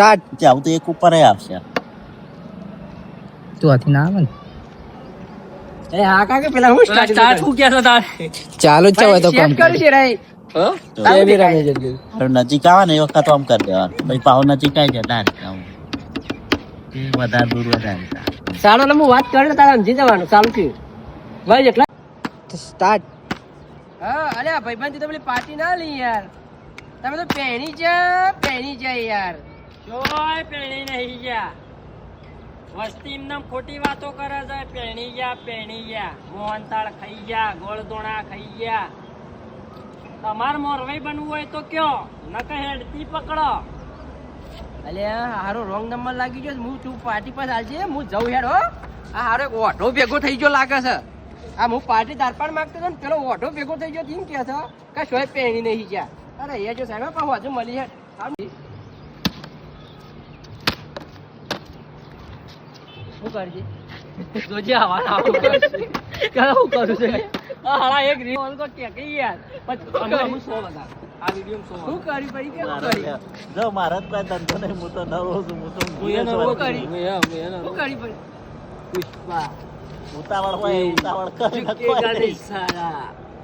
Start. જાવ તો એક ઉપર આવશે. તું હાથી ના આવે ને. એ હા કાકે પેલા હું સ્ટાર્ટ હું કે છે તાર ચાલુ જ છે હવે તો કામ કરું છે રે કેવી રમે છે હવે નજીક આવે ને એ વખત આમ કરી દેવાનું. પછી પાહો નજીક આવી જાય ના આમ. એ વધારે દૂર વધારે. સારો ને હું વાત કરે તારે સમજી જવાનું ચાલુ છે ભાઈ એટલા સ્ટાર્ટ. હા અલ્યા ભાઈબંધ તો પેલી પાર્ટી ના લી યાર તમે તો પહેણી છે યાર જોય પેણી નહીં ગયા વસ્તી એમનામ ખોટી વાતો કરે છે. પેણી ગયા મોહનતાળ ખાઈ ગયા, ગોળદોણા ખાઈ ગયા. તમાર મોરવાઈ બનવું હોય તો કયો નકે હેડતી પકડો. અલ્યા હારો રોંગ નંબર લાગી ગયો હું તું પાર્ટી પર આવજે હું જઉં હેડ હો આ હારો એક ઓઢો ભેગો થઈ ગયો લાગે છે આ હું પાર્ટી દારપાડ માંગતો હતો ને પેલો ઓઢો ભેગો થઈ ગયો એમ કે છે કે શોય પહેણી નહીં ગયા અરે એ જો સાહેબ પણ હજુ મળી હેડ શું કરજે જોજે હવા હું કરું છું આ હાલા એક રીલ ઓલ કો ટેકી યાર પછી અમે 100 બધા આ વિડિયો 100 શું કરી પડી કે કરી જો મારા જ કોઈ ધંધો નહીં. હું તો નવો છું. હું તો શું કરી પડી પુષ્પા ઉતાવળ હોય ઉતાવળ કરે ને કોઈ નહીં.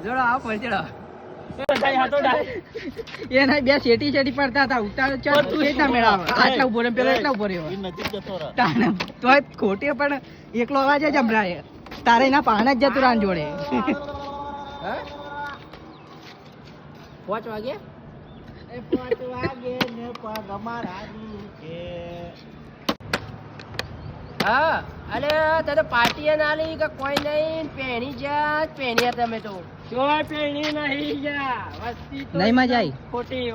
જોડો આવો પડશે એ નહીં બે શેટી પડતા હતા ઉતાર તું એટલા મેળાવે આટલા ઉભો ને પેલો એટલા ઉભો રહ્યો એ નજીક જતો રહે. તો ખોટી પણ એકલો અવાજ જ સંભળાય તારે એના પાન જ જતું રાન જોડે 5 વાગે એ 5 વાગે ને પગ અમારા દુખે. હા અરે તે તો પાર્ટી ના લી કે કોઈ નહીં પહેણી જા પહેણ્યા તમે તો જોય પેણી નહીં ગયા વસ્તી તો નહીં મજા આવી. ખોટી